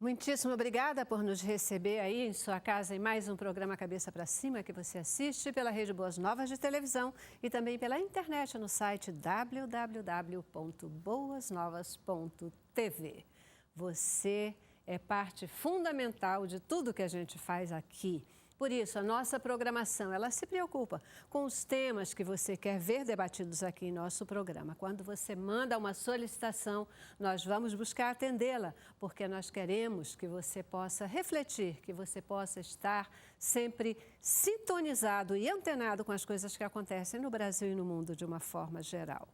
Muitíssimo obrigada por nos receber aí em sua casa em mais um programa Cabeça para Cima que você assiste pela Rede Boas Novas de televisão e também pela internet no site www.boasnovas.tv. Você é parte fundamental de tudo que a gente faz aqui. Por isso, a nossa programação, ela se preocupa com os temas que você quer ver debatidos aqui em nosso programa. Quando você manda uma solicitação, nós vamos buscar atendê-la, porque nós queremos que você possa refletir, que você possa estar sempre sintonizado e antenado com as coisas que acontecem no Brasil e no mundo de uma forma geral.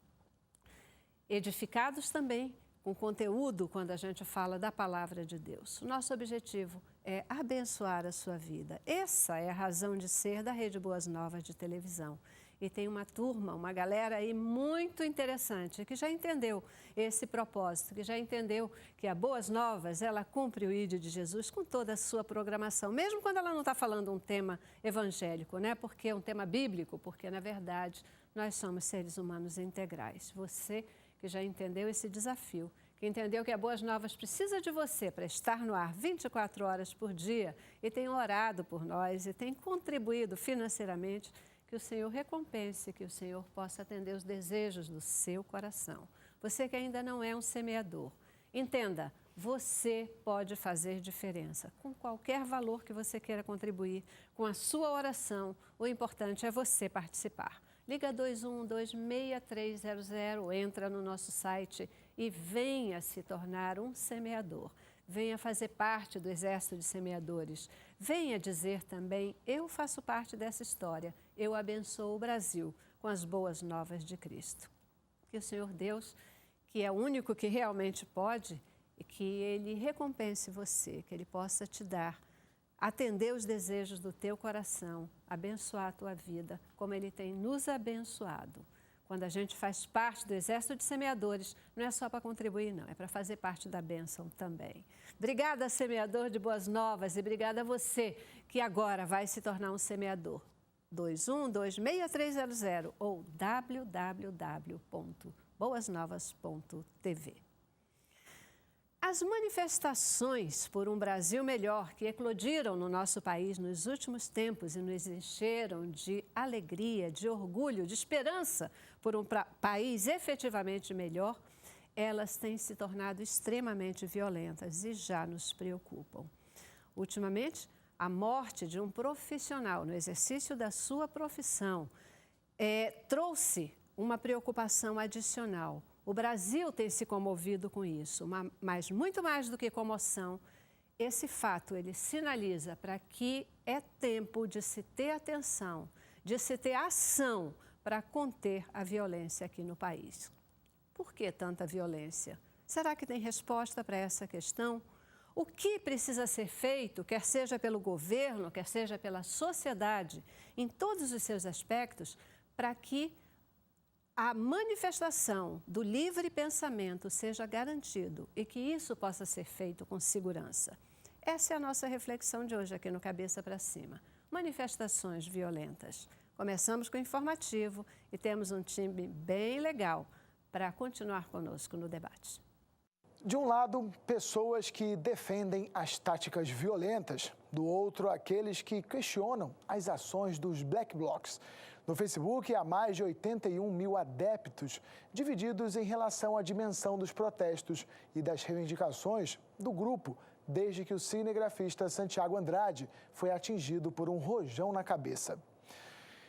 Edificados também com conteúdo quando a gente fala da palavra de Deus. O nosso objetivo é abençoar a sua vida. Essa é a razão de ser da Rede Boas Novas de televisão. E tem uma turma, uma galera aí muito interessante que já entendeu esse propósito, que já entendeu que a Boas Novas, ela cumpre o ID de Jesus com toda a sua programação, mesmo quando ela não está falando um tema evangélico, né? Porque é um tema bíblico, porque na verdade nós somos seres humanos integrais. Você que já entendeu esse desafio, que entendeu que a Boas Novas precisa de você para estar no ar 24 horas por dia e tem orado por nós e tem contribuído financeiramente, que o Senhor recompense, que o Senhor possa atender os desejos do seu coração. Você que ainda não é um semeador, entenda, você pode fazer diferença com qualquer valor que você queira contribuir, com a sua oração, o importante é você participar. Liga 2112-6300, entra no nosso site e venha se tornar um semeador. Venha fazer parte do exército de semeadores. Venha dizer também, eu faço parte dessa história, eu abençoo o Brasil com as boas novas de Cristo. Que o Senhor Deus, que é o único que realmente pode, e que Ele recompense você, que Ele possa te dar, atender os desejos do teu coração, abençoar a tua vida, como Ele tem nos abençoado. Quando a gente faz parte do exército de semeadores, não é só para contribuir, não, é para fazer parte da bênção também. Obrigada, semeador de Boas Novas, e obrigada a você que agora vai se tornar um semeador. 2112-6300 ou www.boasnovas.tv. As manifestações por um Brasil melhor que eclodiram no nosso país nos últimos tempos e nos encheram de alegria, de orgulho, de esperança por um país efetivamente melhor, elas têm se tornado extremamente violentas e já nos preocupam. Ultimamente, a morte de um profissional no exercício da sua profissão trouxe uma preocupação adicional. O Brasil tem se comovido com isso, mas muito mais do que comoção, esse fato ele sinaliza para que é tempo de se ter atenção, de se ter ação para conter a violência aqui no país. Por que tanta violência? Será que tem resposta para essa questão? O que precisa ser feito, quer seja pelo governo, quer seja pela sociedade, em todos os seus aspectos, para que a manifestação do livre pensamento seja garantido e que isso possa ser feito com segurança. Essa é a nossa reflexão de hoje aqui no Cabeça para Cima. Manifestações violentas. Começamos com o informativo e temos um time bem legal para continuar conosco no debate. De um lado, pessoas que defendem as táticas violentas. Do outro, aqueles que questionam as ações dos Black Blocs. No Facebook, há mais de 81 mil adeptos, divididos em relação à dimensão dos protestos e das reivindicações do grupo, desde que o cinegrafista Santiago Andrade foi atingido por um rojão na cabeça.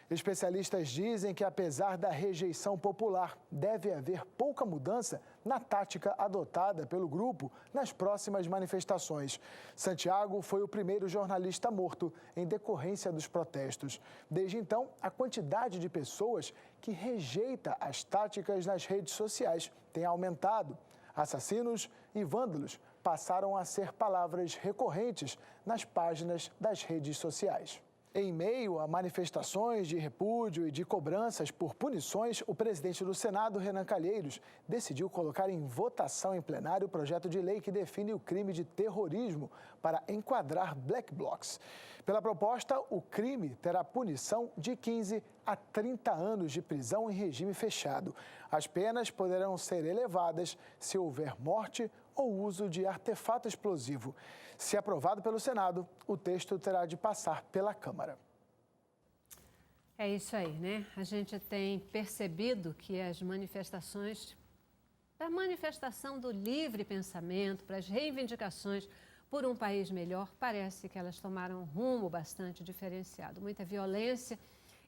Especialistas dizem que, apesar da rejeição popular, deve haver pouca mudança na tática adotada pelo grupo nas próximas manifestações. Santiago foi o primeiro jornalista morto em decorrência dos protestos. Desde então, a quantidade de pessoas que rejeita as táticas nas redes sociais tem aumentado. Assassinos e vândalos passaram a ser palavras recorrentes nas páginas das redes sociais. Em meio a manifestações de repúdio e de cobranças por punições, o presidente do Senado, Renan Calheiros, decidiu colocar em votação em plenário o projeto de lei que define o crime de terrorismo para enquadrar Black Blocs. Pela proposta, o crime terá punição de 15 a 30 anos de prisão em regime fechado. As penas poderão ser elevadas se houver morte ou uso de artefato explosivo. Se aprovado pelo Senado, o texto terá de passar pela Câmara. É isso aí, né? A gente tem percebido que as manifestações, a manifestação do livre pensamento, para as reivindicações por um país melhor, parece que elas tomaram um rumo bastante diferenciado. Muita violência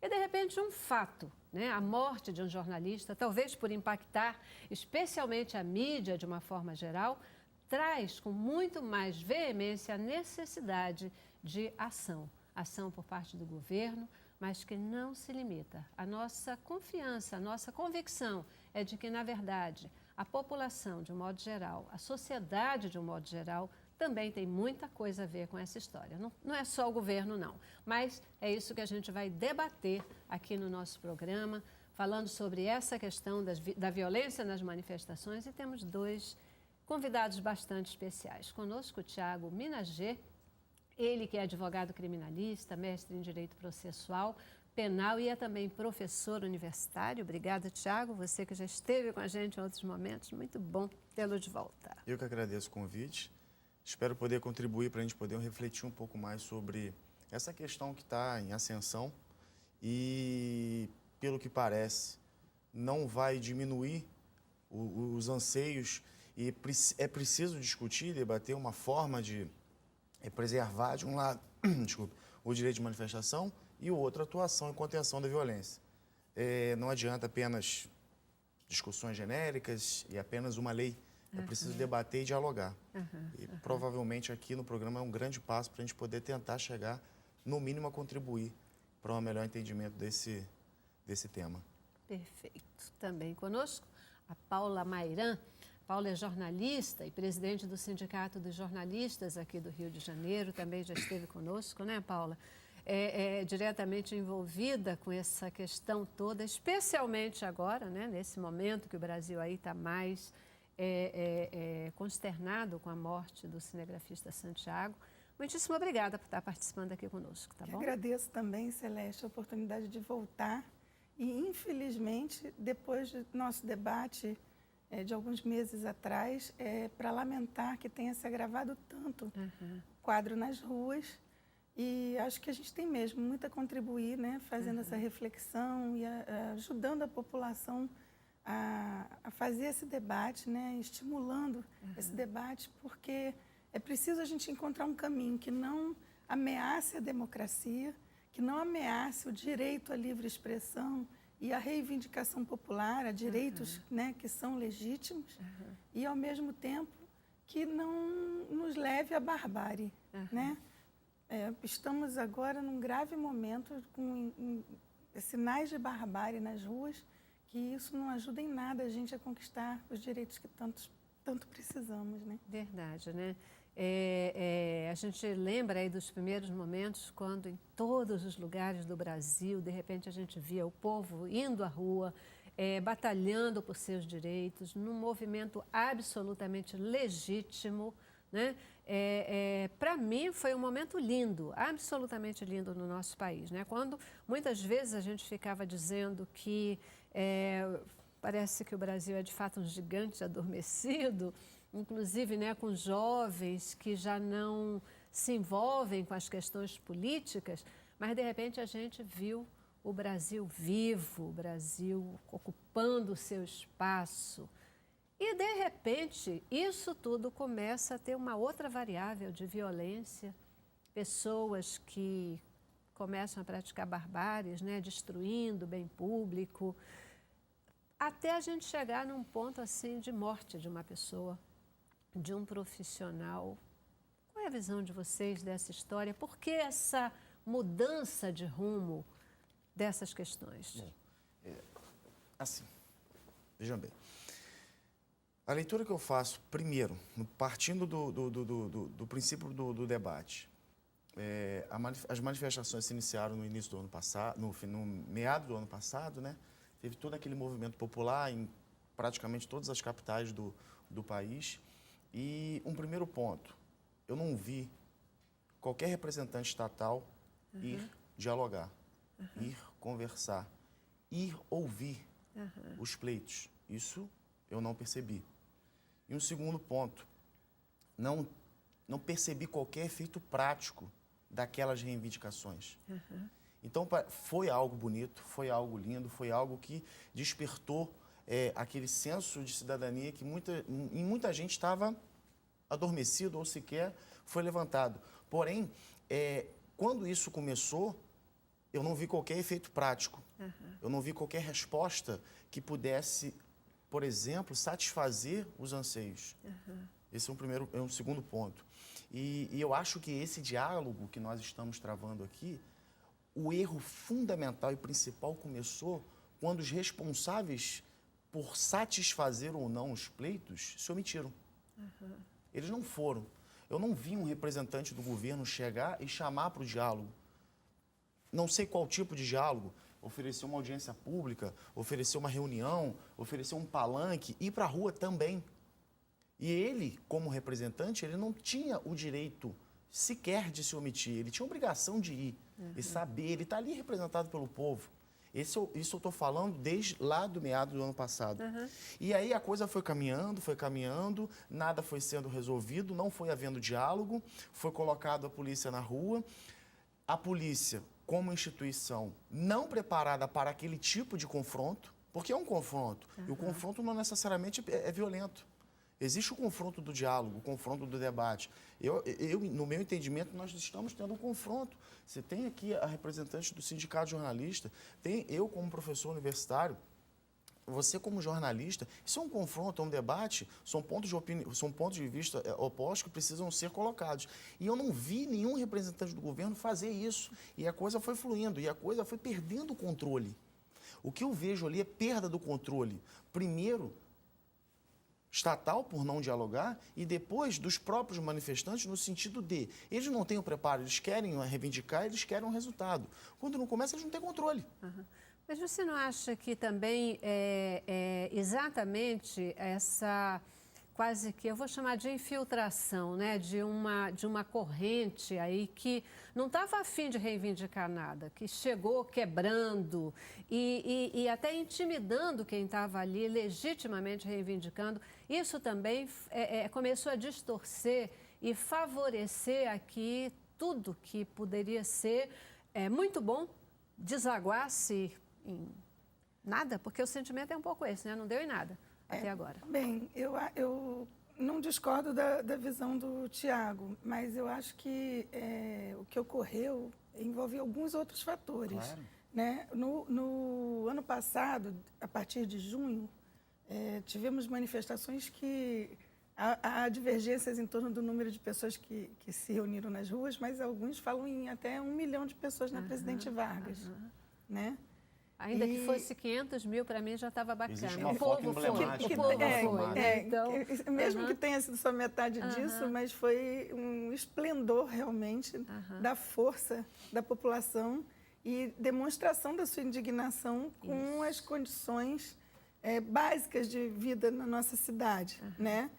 e, de repente, um fato, né? A morte de um jornalista, talvez por impactar especialmente a mídia de uma forma geral, traz com muito mais veemência a necessidade de ação. Ação por parte do governo, mas que não se limita. A nossa confiança, a nossa convicção é de que, na verdade, a população, de um modo geral, a sociedade, de um modo geral, também tem muita coisa a ver com essa história. Não é só o governo, não. Mas é isso que a gente vai debater aqui no nosso programa, falando sobre essa questão da violência nas manifestações. E temos dois convidados bastante especiais. Conosco o Tiago Minager, ele que é advogado criminalista, mestre em Direito Processual Penal e é também professor universitário. Obrigada, Tiago, você que já esteve com a gente em outros momentos. Muito bom tê-lo de volta. Eu que agradeço o convite. Espero poder contribuir para a gente poder refletir um pouco mais sobre essa questão que está em ascensão e, pelo que parece, não vai diminuir os anseios e é preciso discutir, debater uma forma de preservar, de um lado, o direito de manifestação e o outro, a atuação e contenção da violência. Não adianta apenas discussões genéricas e apenas uma lei. É preciso debater e dialogar. E provavelmente aqui no programa é um grande passo para a gente poder tentar chegar, no mínimo, a contribuir para um melhor entendimento desse tema. Perfeito. Também conosco a Paula Mairan. Paula é jornalista e presidente do Sindicato dos Jornalistas aqui do Rio de Janeiro. Também já esteve conosco, né, Paula? É diretamente envolvida com essa questão toda, especialmente agora, né, nesse momento que o Brasil aí está mais consternado com a morte do cinegrafista Santiago. Muitíssimo obrigada por estar participando aqui conosco, tá bom? Agradeço também, Celeste, a oportunidade de voltar e, infelizmente, depois do nosso debate de alguns meses atrás, para lamentar que tenha se agravado tanto o quadro nas ruas e acho que a gente tem mesmo muito a contribuir, né, fazendo essa reflexão e ajudando a população a fazer esse debate, né, estimulando esse debate, porque é preciso a gente encontrar um caminho que não ameace a democracia, que não ameace o direito à livre expressão e à reivindicação popular, a direitos né, que são legítimos, e, ao mesmo tempo, que não nos leve à barbárie. Né? Estamos agora num grave momento com sinais de barbárie nas ruas, que isso não ajuda em nada a gente a conquistar os direitos que tanto precisamos, né? Verdade, né? A gente lembra aí dos primeiros momentos quando em todos os lugares do Brasil, de repente a gente via o povo indo à rua, batalhando por seus direitos, num movimento absolutamente legítimo, né? Para mim foi um momento lindo, absolutamente lindo no nosso país, né? Quando muitas vezes a gente ficava dizendo que parece que o Brasil é de fato um gigante adormecido, inclusive, né, com jovens que já não se envolvem com as questões políticas, mas de repente a gente viu o Brasil vivo, o Brasil ocupando o seu espaço. E, de repente, isso tudo começa a ter uma outra variável de violência, pessoas que começam a praticar barbáries, né, destruindo o bem público, até a gente chegar num ponto assim de morte de uma pessoa, de um profissional. Qual é a visão de vocês dessa história? Por que essa mudança de rumo dessas questões? Bom, assim, vejam bem. A leitura que eu faço, primeiro, partindo do princípio do debate, as manifestações se iniciaram no início do ano passado, no meado do ano passado, né? Teve todo aquele movimento popular em praticamente todas as capitais do país. E um primeiro ponto, eu não vi qualquer representante estatal ir dialogar, ir conversar, ir ouvir os pleitos. Isso eu não percebi. E um segundo ponto, não percebi qualquer efeito prático daquelas reivindicações. Então, foi algo bonito, foi algo lindo, foi algo que despertou aquele senso de cidadania que em muita gente estava adormecido ou sequer foi levantado. Porém, quando isso começou, eu não vi qualquer efeito prático. Eu não vi qualquer resposta que pudesse, por exemplo, satisfazer os anseios. Esse é um segundo ponto. E eu acho que esse diálogo que nós estamos travando aqui, o erro fundamental e principal começou quando os responsáveis por satisfazer ou não os pleitos se omitiram. Eles não foram. Eu não vi um representante do governo chegar e chamar para o diálogo. Não sei qual tipo de diálogo, oferecer uma audiência pública, oferecer uma reunião, oferecer um palanque, ir para a rua também. E ele, como representante, ele não tinha o direito sequer de se omitir, ele tinha a obrigação de ir e saber, ele está ali representado pelo povo. Isso eu estou falando desde lá do meado do ano passado. E aí a coisa foi caminhando, nada foi sendo resolvido, não foi havendo diálogo, foi colocado a polícia na rua. A polícia, como instituição, não preparada para aquele tipo de confronto, porque é um confronto, e o confronto não necessariamente é violento. Existe o confronto do diálogo, o confronto do debate. No meu entendimento, nós estamos tendo um confronto. Você tem aqui a representante do Sindicato de Jornalistas, tem eu como professor universitário, você como jornalista. Isso é um confronto, é um debate, são pontos de vista opostos que precisam ser colocados. E eu não vi nenhum representante do governo fazer isso. E a coisa foi fluindo, e a coisa foi perdendo o controle. O que eu vejo ali é perda do controle. Primeiro, estatal, por não dialogar, e depois dos próprios manifestantes, no sentido de eles não têm o preparo, eles querem reivindicar, eles querem um resultado. Quando não começa, eles não têm controle. Mas você não acha que também exatamente essa, quase que eu vou chamar de infiltração, né, de uma corrente aí que não estava a fim de reivindicar nada, que chegou quebrando e até intimidando quem estava ali, legitimamente reivindicando, isso também começou a distorcer e favorecer aqui tudo que poderia ser muito bom, desaguasse em nada, porque o sentimento é um pouco esse, né? Não deu em nada até agora. Bem, eu não discordo da visão do Tiago, mas eu acho que o que ocorreu envolve alguns outros fatores. Claro. Né? No ano passado, a partir de junho, tivemos manifestações que há divergências em torno do número de pessoas que se reuniram nas ruas, mas alguns falam em até 1 milhão de pessoas na Presidente Vargas. Né? Ainda que fosse 500 mil, para mim já estava bacana. Existe uma O foto povo foi. emblemática. O povo foi. Então, mesmo que tenha sido só metade disso, mas foi um esplendor realmente da força da população e demonstração da sua indignação com as condições básicas de vida na nossa cidade, né?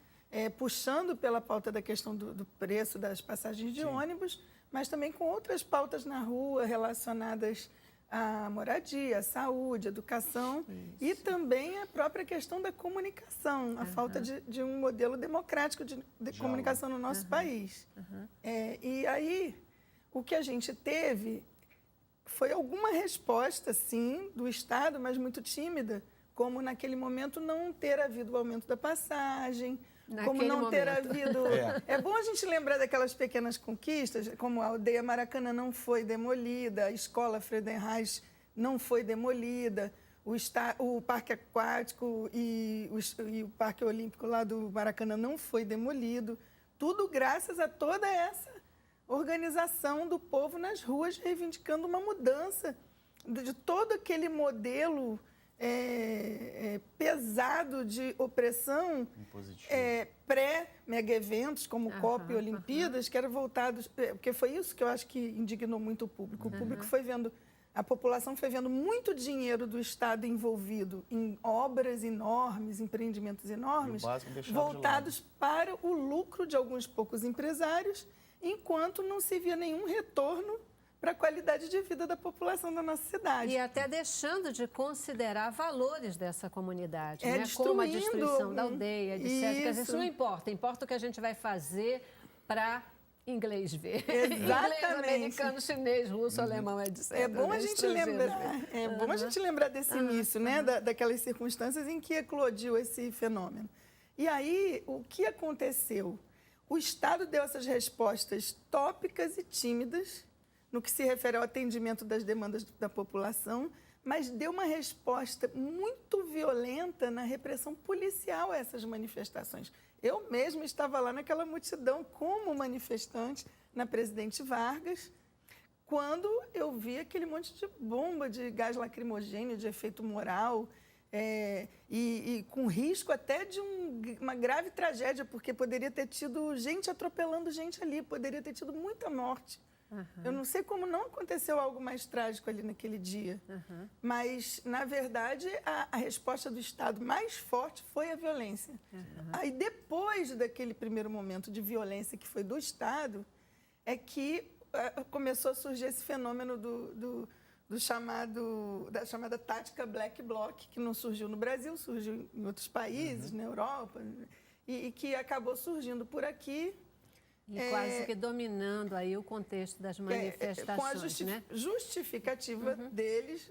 Puxando pela pauta da questão do preço das passagens de ônibus, mas também com outras pautas na rua relacionadas à moradia, à saúde, à educação e também a própria questão da comunicação, a falta de um modelo democrático de comunicação no nosso país. E aí, o que a gente teve foi alguma resposta, sim, do Estado, mas muito tímida, como naquele momento não ter havido o aumento da passagem, como não ter havido... É bom a gente lembrar daquelas pequenas conquistas, como a aldeia Maracanã não foi demolida, a escola Friedenreich não foi demolida, o parque aquático e o parque olímpico lá do Maracanã não foi demolido. Tudo graças a toda essa organização do povo nas ruas, reivindicando uma mudança de todo aquele modelo pesado de opressão pré-mega-eventos, como Copa e Olimpíadas, que eram voltados... Porque foi isso que eu acho que indignou muito o público. O público foi vendo... A população foi vendo muito dinheiro do Estado envolvido em obras enormes, empreendimentos enormes, voltados para o lucro de alguns poucos empresários enquanto não se via nenhum retorno para a qualidade de vida da população da nossa cidade. E até deixando de considerar valores dessa comunidade, né? Destruindo... Como a destruição da aldeia, etc. Quer dizer, isso não importa. Importa o que a gente vai fazer para inglês ver. Exatamente. Inglês, americano, chinês, russo, alemão, etc. É bom a né? gente lembrar, desse início, né? Daquelas circunstâncias em que eclodiu esse fenômeno. E aí, o que aconteceu? O Estado deu essas respostas tópicas e tímidas no que se refere ao atendimento das demandas da população, mas deu uma resposta muito violenta na repressão policial a essas manifestações. Eu mesma estava lá naquela multidão como manifestante na Presidente Vargas, quando eu vi aquele monte de bomba, de gás lacrimogêneo, de efeito moral, e com risco até de uma grave tragédia, porque poderia ter tido gente atropelando gente ali, poderia ter tido muita morte. Eu não sei como não aconteceu algo mais trágico ali naquele dia, mas, na verdade, a resposta do Estado mais forte foi a violência. Aí, depois daquele primeiro momento de violência que foi do Estado, é que começou a surgir esse fenômeno da chamada tática Black Bloc, que não surgiu no Brasil, surgiu em outros países, na Europa, e que acabou surgindo por aqui. E quase que dominando aí o contexto das manifestações, com a justificativa deles,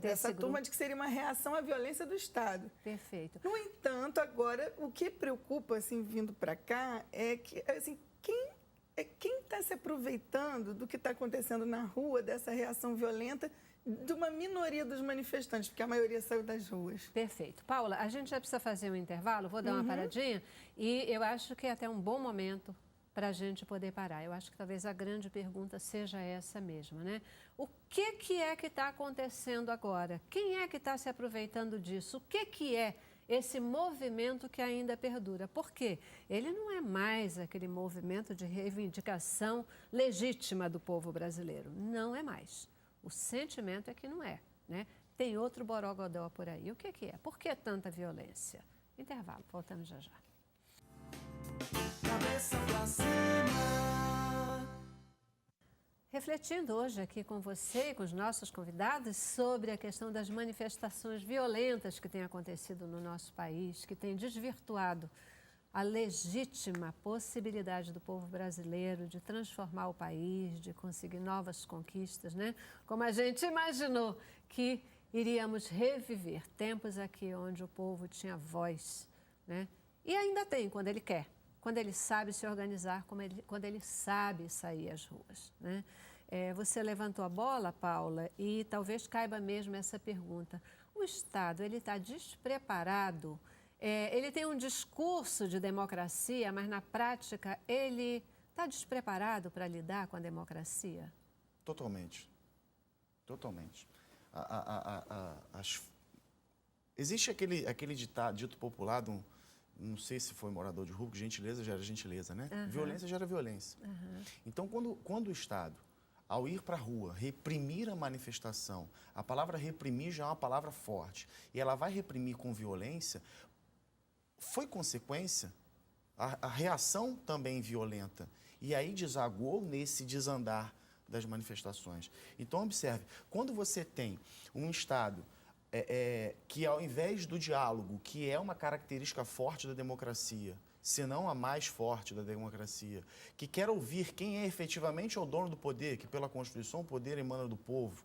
dessa turma, de que seria uma reação à violência do Estado. Perfeito. No entanto, agora, o que preocupa, assim, vindo para cá, é que, assim, quem está se aproveitando do que está acontecendo na rua, dessa reação violenta, de uma minoria dos manifestantes, porque a maioria saiu das ruas. Perfeito. Paula, a gente já precisa fazer um intervalo, vou dar uma paradinha, e eu acho que é até um bom momento para a gente poder parar. Eu acho que talvez a grande pergunta seja essa mesma, né? O que é que está acontecendo agora? Quem é que está se aproveitando disso? O que é esse movimento que ainda perdura? Por quê? Ele não é mais aquele movimento de reivindicação legítima do povo brasileiro. Não é mais. O sentimento é que não é, né? Tem outro borogodó por aí. O que é? Por que tanta violência? Intervalo, voltamos já já. Cabeça pra cima. Refletindo hoje aqui com você e com os nossos convidados sobre a questão das manifestações violentas que têm acontecido no nosso país, que têm desvirtuado a legítima possibilidade do povo brasileiro de transformar o país, de conseguir novas conquistas, né? Como a gente imaginou que iríamos reviver tempos aqui onde o povo tinha voz, né? E ainda tem, quando ele quer, quando ele sabe se organizar, quando ele sabe sair às ruas, né? Você levantou a bola, Paula, e talvez caiba mesmo essa pergunta. O Estado, ele está despreparado? Ele tem um discurso de democracia, mas na prática ele está despreparado para lidar com a democracia? Totalmente. Existe aquele dito popular, não sei se foi morador de rua, que gentileza gera gentileza, né? Violência gera violência. Então, quando o Estado, ao ir para a rua, reprimir a manifestação, a palavra reprimir já é uma palavra forte, e ela vai reprimir com violência, foi consequência, a reação também violenta. E aí desagou nesse desandar das manifestações. Então, observe, quando você tem um Estado que, ao invés do diálogo, que é uma característica forte da democracia, se não a mais forte da democracia, que quer ouvir quem é efetivamente o dono do poder, que pela Constituição o poder emana do povo,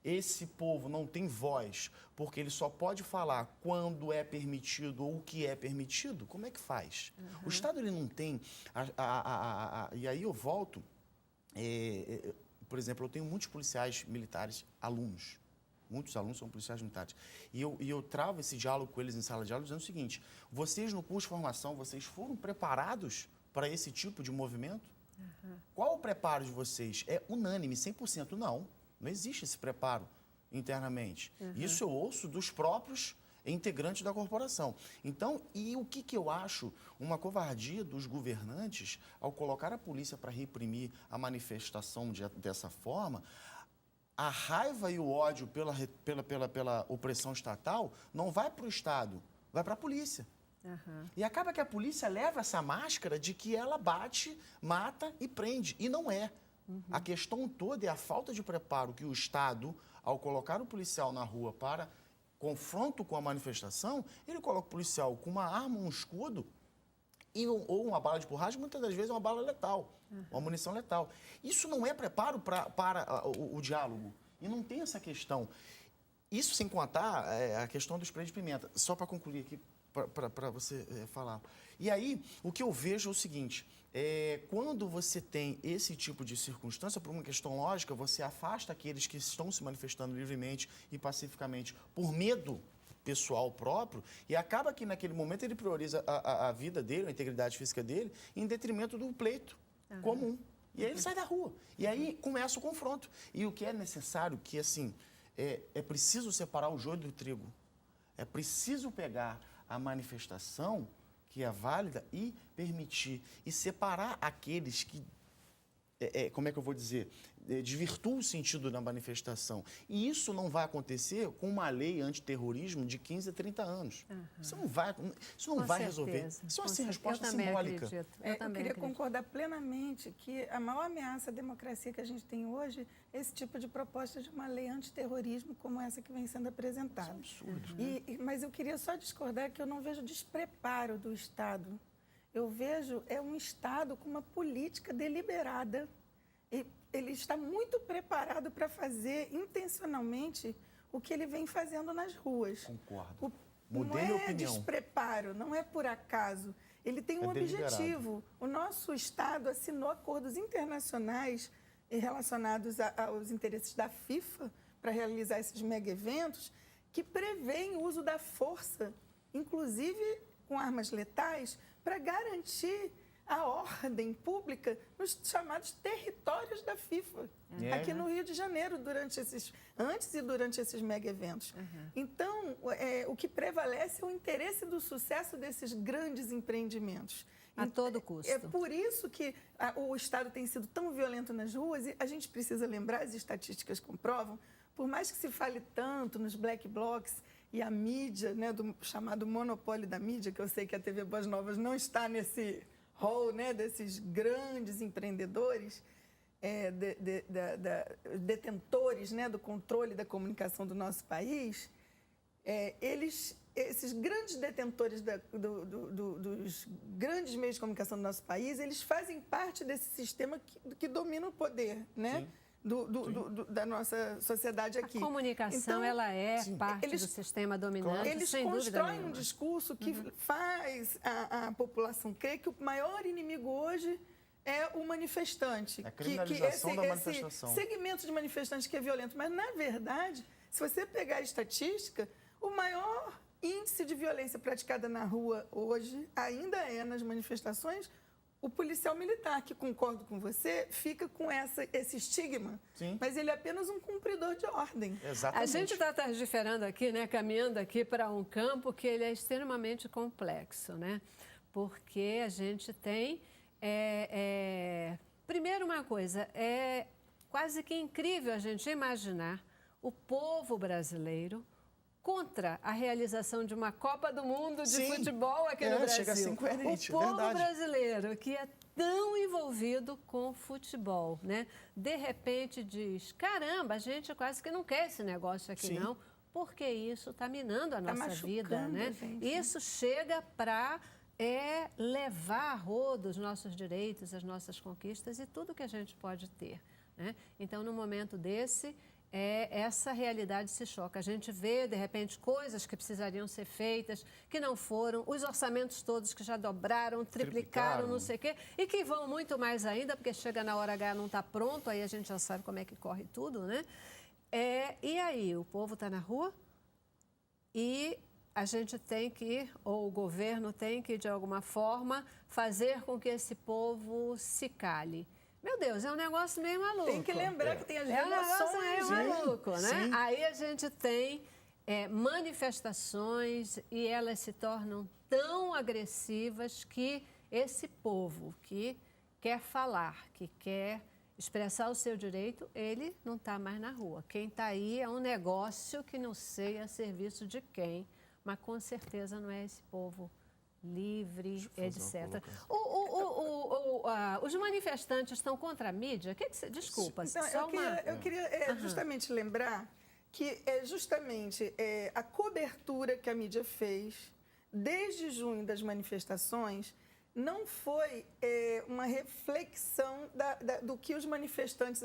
esse povo não tem voz, porque ele só pode falar quando é permitido ou o que é permitido, como é que faz? O Estado ele não tem... E aí eu volto... por exemplo, eu tenho muitos policiais militares, alunos. Muitos alunos são policiais militares. E eu travo esse diálogo com eles em sala de aula dizendo o seguinte: vocês no curso de formação, vocês foram preparados para esse tipo de movimento? Qual o preparo de vocês? É unânime, 100%? Não. Não existe esse preparo internamente. Isso eu ouço dos próprios integrantes da corporação. Então, e o que eu acho uma covardia dos governantes ao colocar a polícia para reprimir a manifestação dessa forma? A raiva e o ódio pela opressão estatal não vai para o Estado, vai para a polícia. E acaba que a polícia leva essa máscara de que ela bate, mata e prende. E não é. A questão toda é a falta de preparo que o Estado, ao colocar o policial na rua para confronto com a manifestação, ele coloca o policial com uma arma, um escudo, ou uma bala de borracha, muitas das vezes é uma bala letal, uma munição letal. Isso não é preparo para o diálogo. E não tem essa questão. Isso sem contar a questão do spray de pimenta. Só para concluir aqui, para você falar. E aí, o que eu vejo é o seguinte, quando você tem esse tipo de circunstância, por uma questão lógica, você afasta aqueles que estão se manifestando livremente e pacificamente por medo pessoal próprio, e acaba que naquele momento ele prioriza a vida dele, a integridade física dele, em detrimento do pleito comum. E aí ele sai da rua. E aí começa o confronto. E o que é necessário, que assim, é preciso separar o joio do trigo. É preciso pegar a manifestação que é válida e permitir, e separar aqueles que, como é que eu vou dizer, desvirtuam o sentido da manifestação. E isso não vai acontecer com uma lei antiterrorismo de 15 a 30 anos. Isso não vai resolver. Isso é uma resposta simbólica. Eu queria concordar plenamente que a maior ameaça à democracia que a gente tem hoje é esse tipo de proposta de uma lei antiterrorismo como essa que vem sendo apresentada. Isso é um absurdo. Mas eu queria só discordar que eu não vejo despreparo do Estado. Eu vejo um Estado com uma política deliberada. Ele está muito preparado para fazer intencionalmente o que ele vem fazendo nas ruas. Concordo. Mudei minha opinião. Não é despreparo, não é por acaso. Ele tem um objetivo. O nosso Estado assinou acordos internacionais relacionados aos interesses da FIFA para realizar esses mega eventos que prevêem o uso da força, inclusive com armas letais, para garantir a ordem pública nos chamados territórios da FIFA, aqui no Rio de Janeiro, antes e durante esses mega eventos. Então, o que prevalece é o interesse do sucesso desses grandes empreendimentos. A todo custo. É por isso que o Estado tem sido tão violento nas ruas, e a gente precisa lembrar, as estatísticas comprovam, por mais que se fale tanto nos black blocs e a mídia, né, do chamado monopólio da mídia, que eu sei que a TV Boas Novas não está nesse hall, né, desses grandes empreendedores, detentores, né, do controle da comunicação do nosso país, esses grandes detentores dos grandes meios de comunicação do nosso país, eles fazem parte desse sistema que domina o poder, né? Da nossa sociedade aqui. A comunicação, então, ela é parte do sistema dominante, eles sem dúvida constroem nenhuma. Um discurso que faz a população crer que o maior inimigo hoje é o manifestante. A criminalização da manifestação. Esse segmento de manifestantes que é violento. Mas, na verdade, se você pegar a estatística, o maior índice de violência praticada na rua hoje ainda é nas manifestações. O policial militar, que concordo com você, fica com esse estigma, mas ele é apenas um cumpridor de ordem. Exatamente. A gente está tardiferando aqui, né, caminhando aqui para um campo que ele é extremamente complexo, né? Porque a gente tem, primeiro uma coisa, é quase que incrível a gente imaginar o povo brasileiro contra a realização de uma Copa do Mundo de futebol aqui no Brasil. Chega a ser incoerente, o povo brasileiro, que é tão envolvido com futebol, né? De repente diz, caramba, a gente quase que não quer esse negócio aqui, não, porque isso está minando a nossa vida, né? Isso chega para levar a rodo os nossos direitos, as nossas conquistas e tudo que a gente pode ter, né? Então, no momento desse, essa realidade se choca. A gente vê, de repente, coisas que precisariam ser feitas, que não foram, os orçamentos todos que já dobraram, triplicaram, não sei o quê, e que vão muito mais ainda, porque chega na hora H, não está pronto, aí a gente já sabe como é que corre tudo, né? E aí, o povo está na rua e a gente tem que, ou o governo tem que, de alguma forma, fazer com que esse povo se cale. Meu Deus, é um negócio meio maluco. Tem que lembrar que tem as relações. É um negócio meio maluco, né? Aí a gente tem manifestações e elas se tornam tão agressivas que esse povo que quer falar, que quer expressar o seu direito, ele não está mais na rua. Quem está aí é um negócio que não sei a serviço de quem, mas com certeza não é esse povo livre, etc. Colocação. Os manifestantes estão contra a mídia? Desculpa, Não, só eu queria justamente lembrar que a cobertura que a mídia fez desde junho das manifestações não foi uma reflexão do que os manifestantes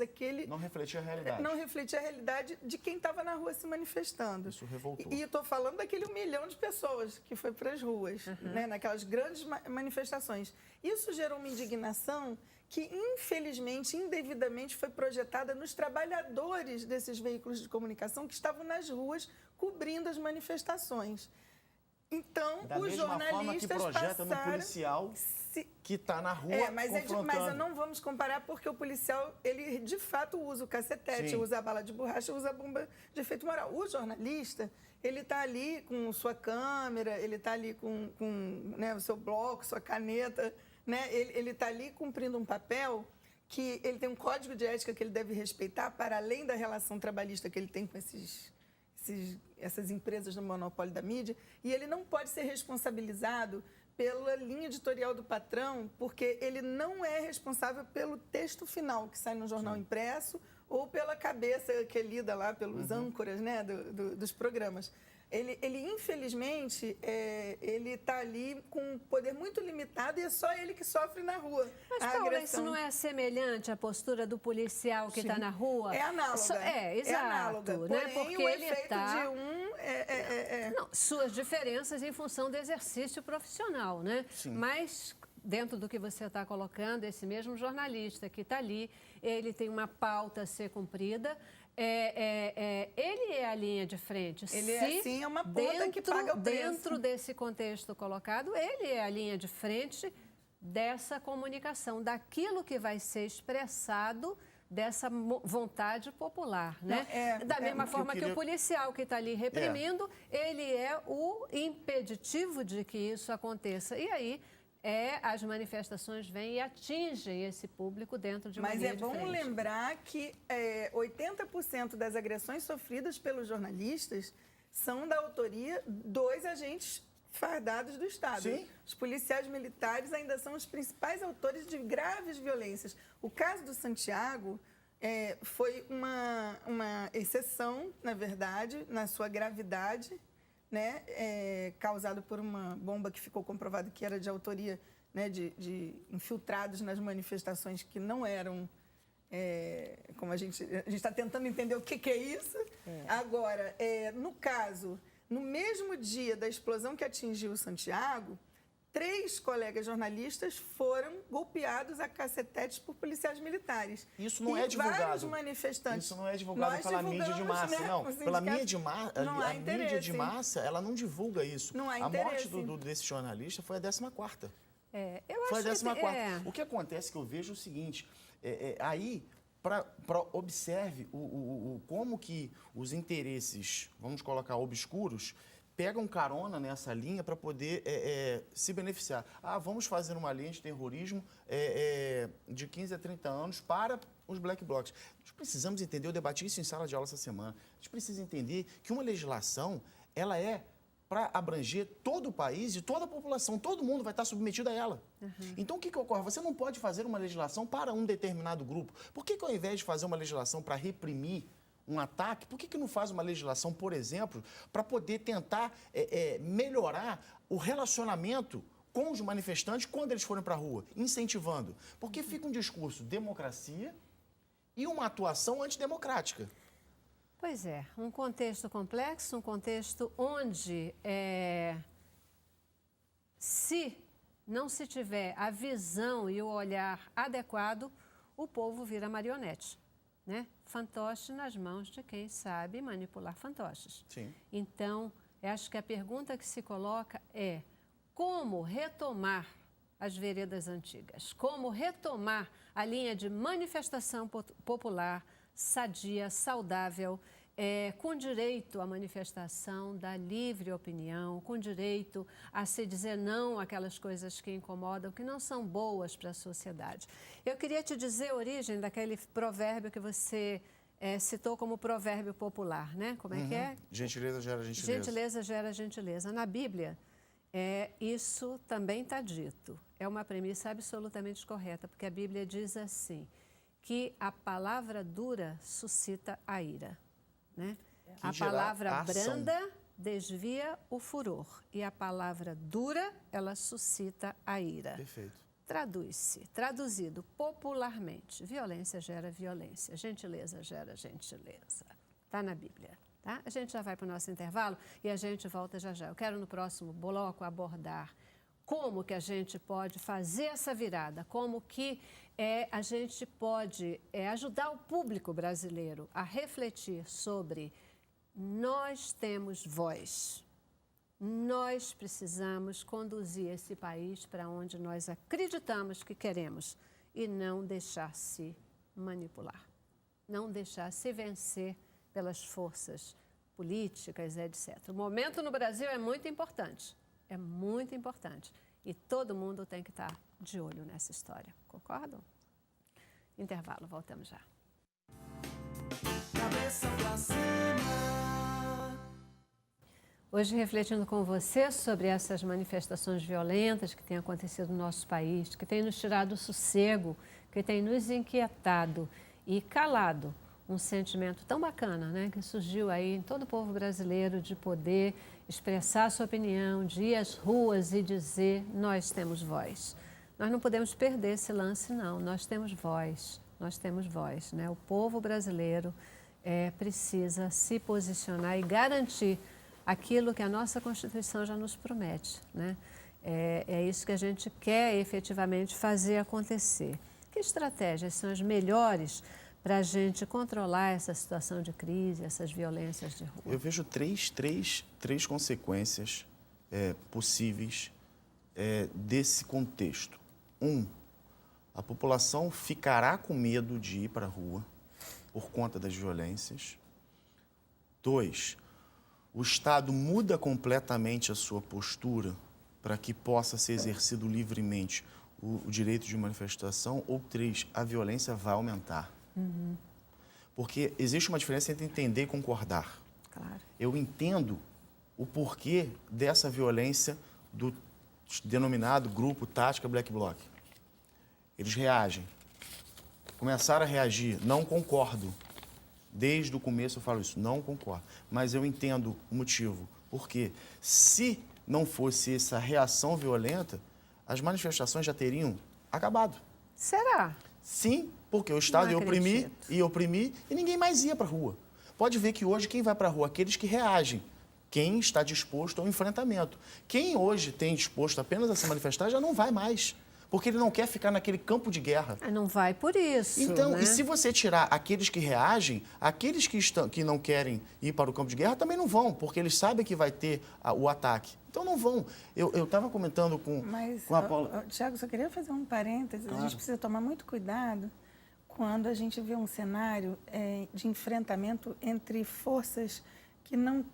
Não refletia a realidade. Não refletia a realidade de quem estava na rua se manifestando. Isso revoltou. E estou falando daquele 1 milhão de pessoas que foi para as ruas, né, naquelas grandes manifestações. Isso gerou uma indignação que, infelizmente, indevidamente foi projetada nos trabalhadores desses veículos de comunicação que estavam nas ruas cobrindo as manifestações. Então, os jornalistas que projeta no policial que está na rua confrontando. Mas não vamos comparar porque o policial, ele de fato usa o cacetete, usa a bala de borracha, usa a bomba de efeito moral. O jornalista, ele está ali com sua câmera, ele está ali com né, o seu bloco, sua caneta, né? Ele está ali cumprindo um papel que ele tem um código de ética que ele deve respeitar para além da relação trabalhista que ele tem com essas empresas no monopólio da mídia, e ele não pode ser responsabilizado pela linha editorial do patrão, porque ele não é responsável pelo texto final que sai no jornal impresso ou pela cabeça que é lida lá pelos âncoras, né, dos programas. Ele infelizmente, ele está ali com um poder muito limitado e é só ele que sofre na rua. Mas, Paula, isso não é semelhante à postura do policial que está na rua? É análoga. Exato. É análoga. Né? Porém, porque o ele efeito está... de um Não, suas diferenças em função do exercício profissional, né? Sim. Mas, dentro do que você está colocando, esse mesmo jornalista que está ali, ele tem uma pauta a ser cumprida. Ele é a linha de frente. Ele é uma ponta que paga o preço. Dentro desse contexto colocado, ele é a linha de frente dessa comunicação, daquilo que vai ser expressado dessa vontade popular, né? Da mesma forma que o policial que está ali reprimindo, ele é o impeditivo de que isso aconteça. E aí as manifestações vêm e atingem esse público dentro de uma linha de frente. Mas é bom lembrar que 80% das agressões sofridas pelos jornalistas são da autoria dos agentes fardados do Estado. Sim. Os policiais militares ainda são os principais autores de graves violências. O caso do Santiago foi uma exceção, na verdade, na sua gravidade, né, causado por uma bomba que ficou comprovado que era de autoria, né, de infiltrados nas manifestações que não eram, como a gente está tentando entender o que é isso. Agora, no caso, no mesmo dia da explosão que atingiu Santiago, 3 colegas jornalistas foram golpeados a cacetetes por policiais militares. Isso não é divulgado. Vários manifestantes. Isso não é divulgado pela mídia de massa, não. Pela mídia de massa, a mídia de massa, ela não divulga isso. Não há a interesse. morte desse jornalista foi a 14ª. Eu acho foi a 14ª. que O que acontece que eu vejo é o seguinte, aí, observe como que os interesses, vamos colocar obscuros, pegam carona nessa linha para poder se beneficiar. Vamos fazer uma linha de terrorismo de 15 a 30 anos para os black blocs. Nós precisamos entender, eu debati isso em sala de aula essa semana, a gente precisa entender que uma legislação, ela é para abranger todo o país e toda a população, todo mundo vai estar submetido a ela. Então, o que ocorre? Você não pode fazer uma legislação para um determinado grupo. Por que ao invés de fazer uma legislação para reprimir um ataque, por que não faz uma legislação, por exemplo, para poder tentar melhorar o relacionamento com os manifestantes quando eles forem para a rua, incentivando? Porque fica um discurso democracia e uma atuação antidemocrática. Pois é, um contexto complexo, um contexto onde, se não se tiver a visão e o olhar adequado, o povo vira marionete, né? Fantoche nas mãos de quem sabe manipular fantoches. Sim. Então, eu acho que a pergunta que se coloca é como retomar as veredas antigas, como retomar a linha de manifestação popular, sadia, saudável, com direito à manifestação da livre opinião, com direito a se dizer não àquelas coisas que incomodam, que não são boas para a sociedade. Eu queria te dizer a origem daquele provérbio que você citou como provérbio popular, né? Como é que é? Gentileza gera gentileza. Gentileza gera gentileza. Na Bíblia, Isso também está dito. É uma premissa absolutamente correta, porque a Bíblia diz assim, que a palavra dura suscita a ira, né? A palavra branda desvia o furor e a palavra dura, ela suscita a ira. Perfeito. Traduzido popularmente, violência gera violência, gentileza gera gentileza. Está na Bíblia, tá? A gente já vai para o nosso intervalo e a gente volta já já. Eu quero no próximo bloco abordar como que a gente pode fazer essa virada, como que a gente pode ajudar o público brasileiro a refletir sobre nós temos voz. Nós precisamos conduzir esse país para onde nós acreditamos que queremos e não deixar se manipular, não deixar se vencer pelas forças políticas, etc. O momento no Brasil é muito importante e todo mundo tem que estar de olho nessa história, concordam? Intervalo, voltamos já. Cabeça pra cima. Hoje, refletindo com você sobre essas manifestações violentas que têm acontecido no nosso país, que têm nos tirado o sossego, que têm nos inquietado e calado um sentimento tão bacana, né, que surgiu aí em todo o povo brasileiro de poder expressar sua opinião, de ir às ruas e dizer, nós temos voz. Nós não podemos perder esse lance, não. Nós temos voz, né? O povo brasileiro precisa se posicionar e garantir aquilo que a nossa Constituição já nos promete, né? É isso que a gente quer efetivamente fazer acontecer. Que estratégias são as melhores para a gente controlar essa situação de crise, essas violências de rua? Eu vejo três consequências possíveis desse contexto. A população ficará com medo de ir para a rua por conta das violências. 2, o Estado muda completamente a sua postura para que possa ser exercido livremente o direito de manifestação. Ou 3, a violência vai aumentar. Porque existe uma diferença entre entender e concordar. Claro. Eu entendo o porquê dessa violência do denominado grupo Tática Black Bloc. Eles reagem. Começaram a reagir, não concordo. Desde o começo eu falo isso, não concordo. Mas eu entendo o motivo. Porque se não fosse essa reação violenta, as manifestações já teriam acabado. Será? Sim, porque o Estado ia oprimir e ninguém mais ia para a rua. Pode ver que hoje quem vai para a rua? Aqueles que reagem. Quem está disposto ao enfrentamento. Quem hoje tem disposto apenas a se manifestar já não vai mais. Porque ele não quer ficar naquele campo de guerra. Não vai por isso. Então, né? E se você tirar aqueles que reagem, aqueles que não querem ir para o campo de guerra também não vão, porque eles sabem que vai ter o ataque. Então não vão. Eu estava comentando com a Paula. Tiago, só queria fazer um parênteses. Claro. A gente precisa tomar muito cuidado quando a gente vê um cenário de enfrentamento entre forças que não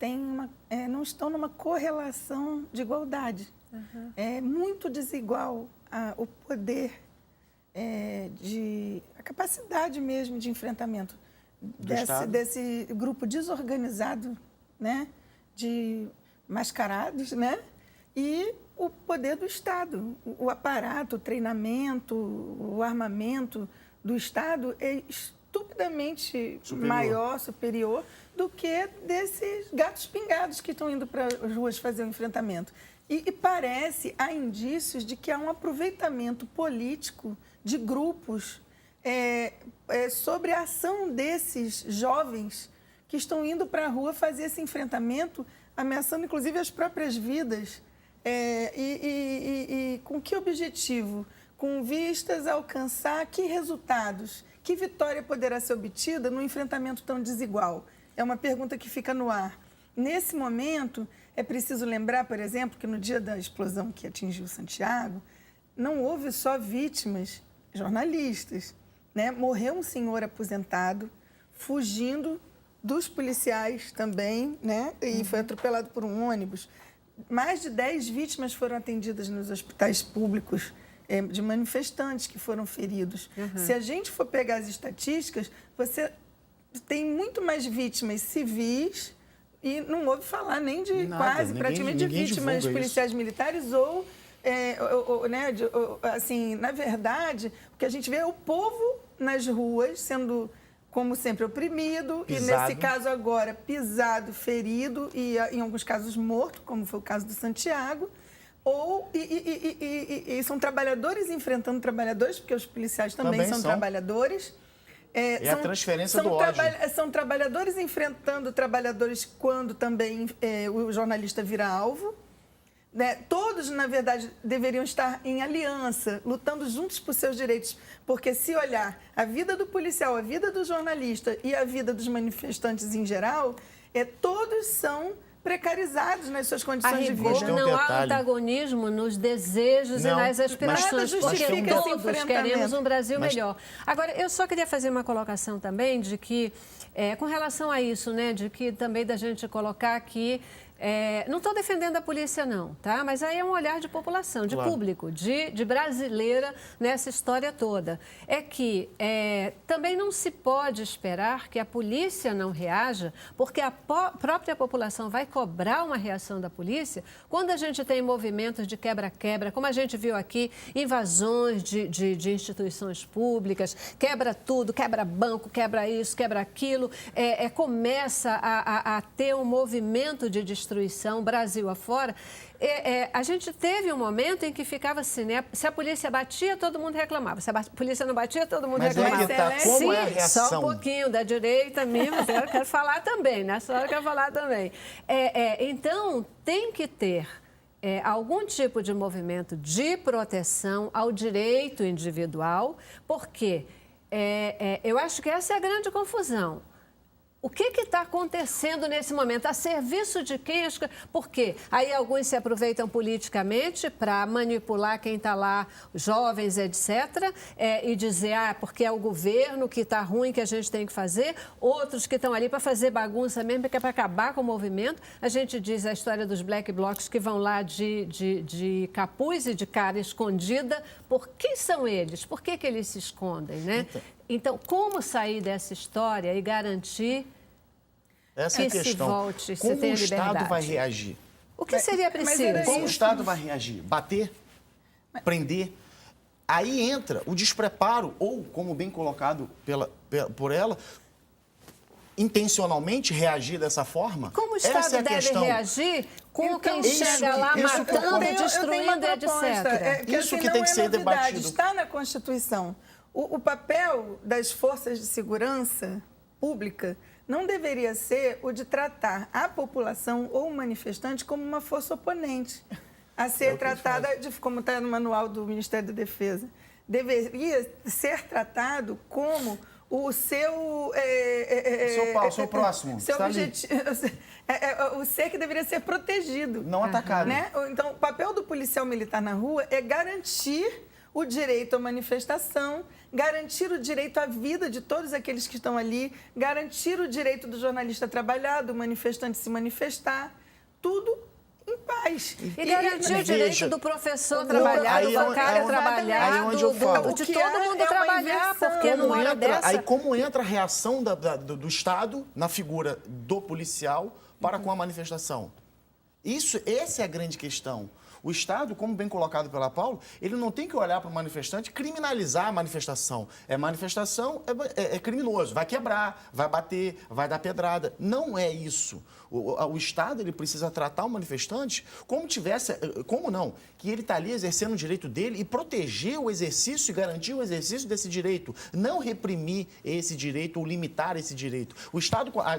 estão numa correlação de igualdade. É muito desigual o poder, a capacidade mesmo de enfrentamento desse grupo desorganizado, né, de mascarados, né, e o poder do Estado. O aparato, o treinamento, o armamento do Estado é estupidamente superior do que desses gatos pingados que estão indo para as ruas fazer o enfrentamento. E parece, há indícios de que há um aproveitamento político de grupos sobre a ação desses jovens que estão indo para a rua fazer esse enfrentamento, ameaçando inclusive as próprias vidas. E com que objetivo? Com vistas a alcançar que resultados? Que vitória poderá ser obtida num enfrentamento tão desigual? É uma pergunta que fica no ar. Nesse momento, é preciso lembrar, por exemplo, que no dia da explosão que atingiu Santiago, não houve só vítimas jornalistas, né? Morreu um senhor aposentado, fugindo dos policiais também, né? E foi atropelado por um ônibus. Mais de 10 vítimas foram atendidas nos hospitais públicos de manifestantes que foram feridos. Se a gente for pegar as estatísticas, você tem muito mais vítimas civis E não ouve falar nem de Nada, praticamente de ninguém vítimas divulga policiais militares assim, na verdade, o que a gente vê é o povo nas ruas sendo, como sempre, oprimido, Pisado. e nesse caso agora pisado, ferido e em alguns casos morto, como foi o caso do Santiago. E são trabalhadores enfrentando trabalhadores, porque os policiais também são trabalhadores. E a transferência do ódio. São trabalhadores enfrentando trabalhadores quando também o jornalista vira alvo. Né? Todos, na verdade, deveriam estar em aliança, lutando juntos por seus direitos. Porque se olhar a vida do policial, a vida do jornalista e a vida dos manifestantes em geral, todos são precarizados nas suas condições de vida. Não há antagonismo nos desejos e nas aspirações, porque todos queremos um Brasil melhor. Agora, eu só queria fazer uma colocação também de que, com relação a isso, né, de que também da gente colocar que não estou defendendo a polícia, não, tá? Mas aí é um olhar de população, de público, de brasileira nessa história toda. É que também não se pode esperar que a polícia não reaja, porque a própria população vai cobrar uma reação da polícia quando a gente tem movimentos de quebra-quebra, como a gente viu aqui, invasões de instituições públicas, quebra tudo, quebra banco, quebra isso, quebra aquilo, começa a ter um movimento de destruição Brasil afora. A gente teve um momento em que ficava assim, né? Se a polícia batia, todo mundo reclamava. Se a polícia não batia, todo mundo reclamava. Como é a reação? Só um pouquinho da direita mesmo, eu quero falar também, nessa hora eu quero falar também. Então, tem que ter algum tipo de movimento de proteção ao direito individual, porque eu acho que essa é a grande confusão. O que está acontecendo nesse momento? A serviço de quem? Por quê? Aí alguns se aproveitam politicamente para manipular quem está lá, jovens, etc., e dizer, porque é o governo que está ruim, que a gente tem que fazer. Outros que estão ali para fazer bagunça mesmo, que é para acabar com o movimento. A gente diz a história dos black blocs que vão lá de capuz e de cara escondida. Por quem são eles? Por que eles se escondem, né? Então, como sair dessa história e garantir essa é a questão. Volte, como o Estado vai reagir? O que seria preciso? Como o Estado vai reagir? Bater? Prender? Aí entra o despreparo, ou, como bem colocado por ela, intencionalmente reagir dessa forma? Como o Estado deve reagir com quem chega lá matando, destruindo, etc.? Isso que tem que ser debatido. Está na Constituição. O papel das forças de segurança pública não deveria ser o de tratar a população ou o manifestante como uma força oponente, a ser tratada, como está no manual do Ministério da Defesa. Deveria ser tratado como o seu... seu próximo. Seu objetivo. O ser que deveria ser protegido. Não atacado. Né? Então, o papel do policial militar na rua é garantir o direito à manifestação, garantir o direito à vida de todos aqueles que estão ali, garantir o direito do jornalista trabalhar, do manifestante se manifestar, tudo em paz. E garantir o direito do professor trabalhar, do bancário trabalhar, de todo mundo trabalhar, porque numa hora dessa... Aí como entra a reação do Estado na figura do policial para com a manifestação? Essa é a grande questão. O Estado, como bem colocado pela Paula, ele não tem que olhar para o manifestante e criminalizar a manifestação. Manifestação é criminoso, vai quebrar, vai bater, vai dar pedrada. Não é isso. O Estado ele precisa tratar o manifestante que ele está ali exercendo o direito dele e proteger o exercício e garantir o exercício desse direito. Não reprimir esse direito ou limitar esse direito.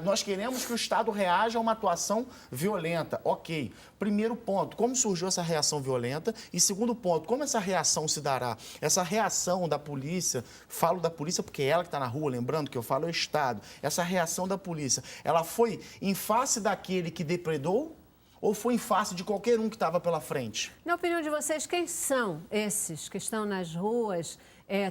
Nós queremos que o Estado reaja a uma atuação violenta. Ok. Primeiro ponto, como surgiu essa reação violenta? E segundo ponto, como essa reação se dará? Essa reação da polícia, falo da polícia porque é ela que está na rua, lembrando que eu falo é o Estado. Essa reação da polícia, ela foi em face daquele que depredou ou foi em face de qualquer um que estava pela frente? Na opinião de vocês, quem são esses que estão nas ruas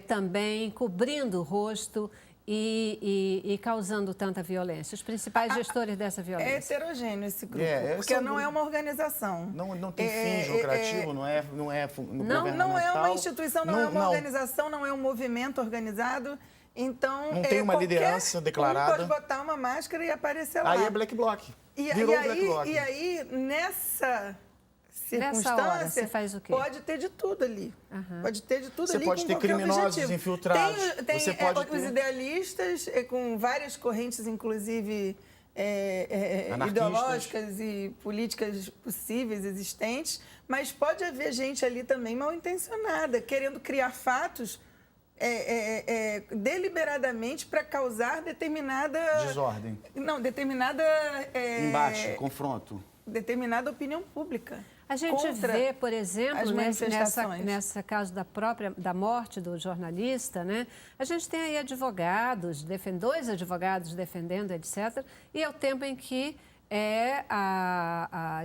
também cobrindo o rosto e causando tanta violência? Os principais gestores dessa violência. É heterogêneo esse grupo, porque não é uma organização. Não tem fins lucrativos, não é Não é uma instituição, não é uma organização, não é um movimento organizado. Então, não tem uma liderança declarada. Pode botar uma máscara e aparecer lá. Aí é black bloc. Virou Black Bloc. E aí, nessa circunstância, hora, você faz o quê? Pode ter de tudo ali. Pode ter de tudo Você ali. pode com ter qualquer criminosos objetivo. infiltrados. Tem Você pode os ter idealistas, com várias correntes, inclusive anarquistas, ideológicas e políticas possíveis, existentes, mas pode haver gente ali também mal intencionada, querendo criar fatos deliberadamente para causar determinada... desordem. Não, determinada... Embate, confronto. Determinada opinião pública. A gente vê, por exemplo, nessa caso da morte do jornalista, né? A gente tem aí advogados, dois advogados defendendo, etc. E é o tempo em que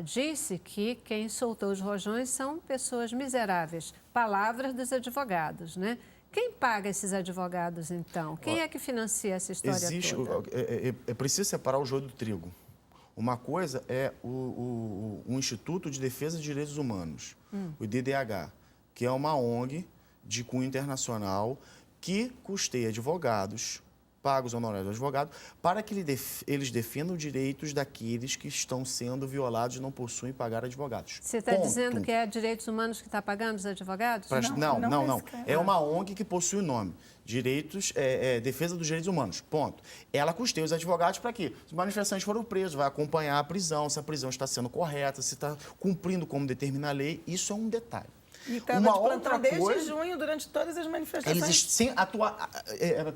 disse que quem soltou os rojões são pessoas miseráveis. Palavras dos advogados, né? Quem paga esses advogados, então? Quem é que financia essa história toda? É preciso separar o joio do trigo. Uma coisa é o Instituto de Defesa de Direitos Humanos, o IDDH, que é uma ONG de cunho internacional que custeia advogados, paga os honorários do advogado, para que eles defendam os direitos daqueles que estão sendo violados e não possuem pagar advogados. Você está dizendo que é direitos humanos que está pagando os advogados? Não. É uma ONG que possui o nome. Defesa dos Direitos Humanos, ponto. Ela custeia os advogados para quê? Os manifestantes foram presos, vai acompanhar a prisão, se a prisão está sendo correta, se está cumprindo como determina a lei, isso é um detalhe. E estava de plantão desde junho, durante todas as manifestações. Eles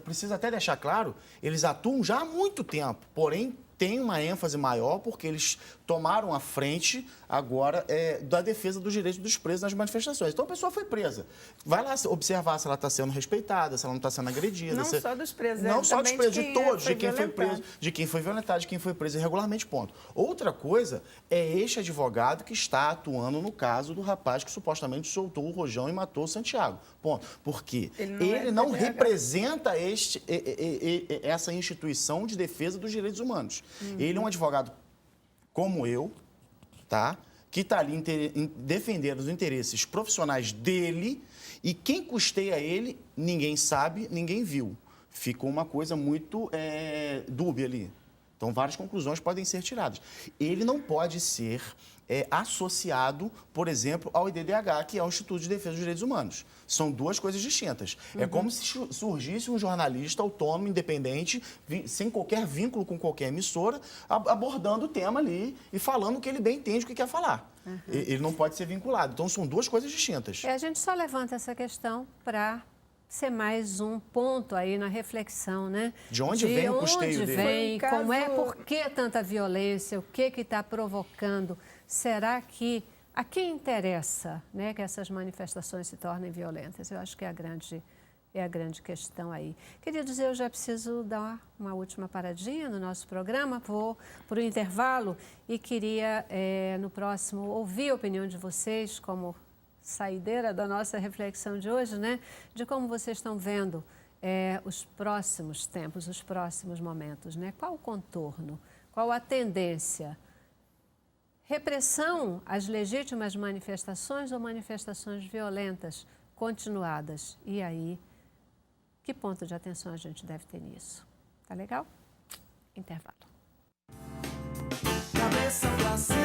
precisa até deixar claro, eles atuam já há muito tempo, porém tem uma ênfase maior porque eles tomaram a frente agora da defesa dos direitos dos presos nas manifestações. Então a pessoa foi presa. Vai lá observar se ela está sendo respeitada, se ela não está sendo agredida. Não só dos presos, não só dos presos, de todos, de quem foi violentado. preso, de quem foi violentado, de quem foi preso irregularmente, ponto. Outra coisa é este advogado que está atuando no caso do rapaz que supostamente soltou o rojão e matou o Santiago, ponto. Porque ele não representa essa instituição de defesa dos direitos humanos. Ele é um advogado como eu, tá? Que está ali defendendo os interesses profissionais dele e quem custeia ele, ninguém sabe, ninguém viu. Ficou uma coisa muito dúbia ali. Então, várias conclusões podem ser tiradas. Ele não pode ser associado, por exemplo, ao IDDH, que é o Instituto de Defesa dos Direitos Humanos. São duas coisas distintas. É como se surgisse um jornalista autônomo, independente, sem qualquer vínculo com qualquer emissora, abordando o tema ali e falando o que ele bem entende o que quer falar. Ele não pode ser vinculado. Então, são duas coisas distintas. A gente só levanta essa questão para ser mais um ponto aí na reflexão, né? De onde vem o custeio dele? Por que tanta violência, o que está provocando? Será que a quem interessa, né, que essas manifestações se tornem violentas? Eu acho que é a grande questão aí. Queridos, eu já preciso dar uma última paradinha no nosso programa, vou para o intervalo e queria, no próximo, ouvir a opinião de vocês como saideira da nossa reflexão de hoje, né? De como vocês estão vendo os próximos tempos, os próximos momentos, né? Qual o contorno? Qual a tendência? Repressão às legítimas manifestações ou manifestações violentas continuadas? E aí, que ponto de atenção a gente deve ter nisso? Tá legal? Intervalo. Cabeça pra cima.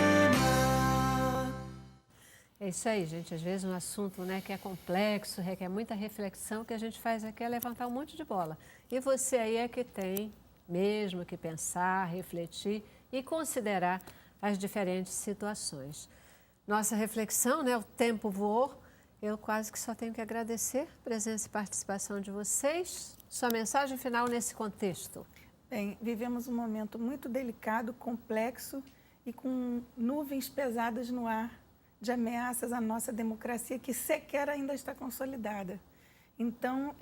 É isso aí, gente. Às vezes um assunto, né, que é complexo, requer muita reflexão, que a gente faz aqui é levantar um monte de bola. E você aí é que tem mesmo que pensar, refletir e considerar as diferentes situações. Nossa reflexão, né, o tempo voou. Eu quase que só tenho que agradecer a presença e participação de vocês. Sua mensagem final nesse contexto. Bem, vivemos um momento muito delicado, complexo e com nuvens pesadas no ar de ameaças à nossa democracia que sequer ainda está consolidada. Então,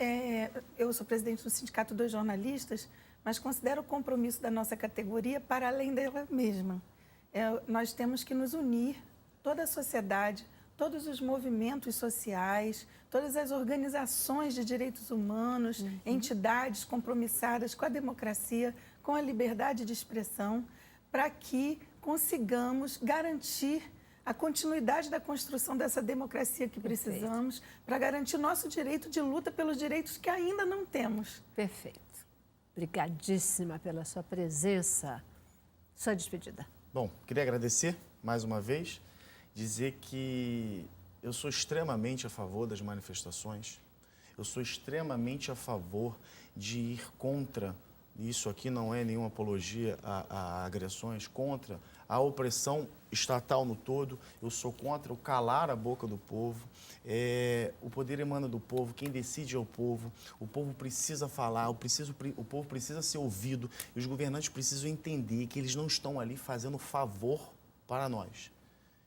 eu sou presidente do Sindicato dos Jornalistas, mas considero o compromisso da nossa categoria para além dela mesma. Nós temos que nos unir, toda a sociedade, todos os movimentos sociais, todas as organizações de direitos humanos, entidades compromissadas com a democracia, com a liberdade de expressão, para que consigamos garantir a continuidade da construção dessa democracia que precisamos, para garantir nosso direito de luta pelos direitos que ainda não temos. Perfeito. Obrigadíssima pela sua presença. Sua despedida. Bom, queria agradecer mais uma vez, dizer que eu sou extremamente a favor das manifestações, eu sou extremamente a favor de ir contra, isso aqui não é nenhuma apologia a agressões, contra a opressão estatal no todo, eu sou contra o calar a boca do povo, o poder emana do povo, quem decide é o povo precisa falar, o povo precisa ser ouvido e os governantes precisam entender que eles não estão ali fazendo favor para nós.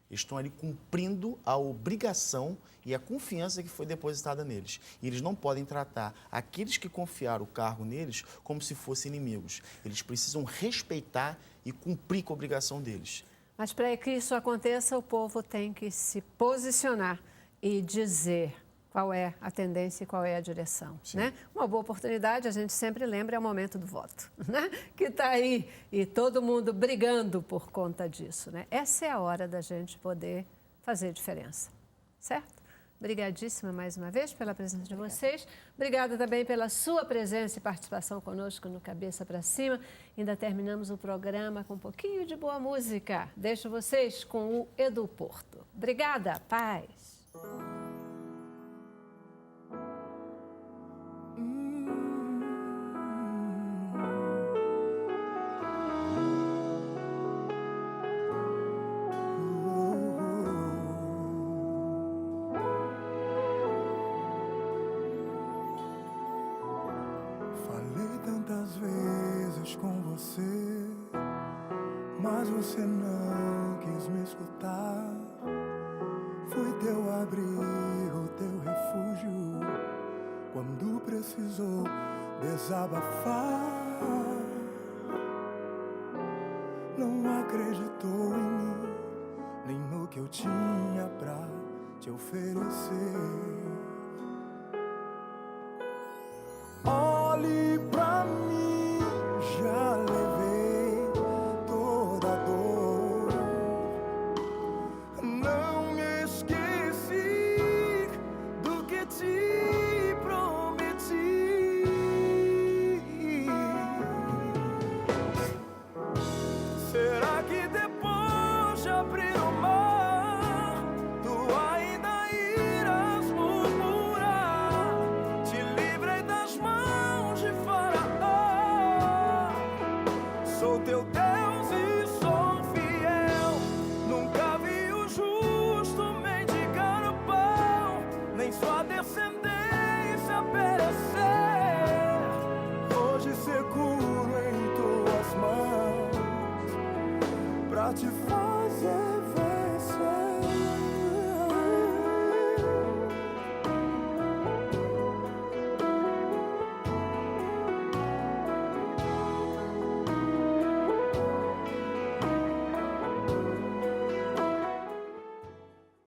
Eles estão ali cumprindo a obrigação e a confiança que foi depositada neles. E eles não podem tratar aqueles que confiaram o cargo neles como se fossem inimigos. Eles precisam respeitar e cumprir com a obrigação deles. Mas para que isso aconteça, o povo tem que se posicionar e dizer qual é a tendência e qual é a direção, né? Uma boa oportunidade, a gente sempre lembra, é o momento do voto, né? Que está aí e todo mundo brigando por conta disso, né? Essa é a hora da gente poder fazer diferença, certo? Obrigadíssima mais uma vez pela presença de vocês. Obrigada também pela sua presença e participação conosco no Cabeça para Cima. Ainda terminamos o programa com um pouquinho de boa música. Deixo vocês com o Edu Porto. Obrigada, paz. Mas você não quis me escutar. Fui teu abrigo, teu refúgio, quando precisou desabafar. Não acreditou em mim, nem no que eu tinha pra te oferecer.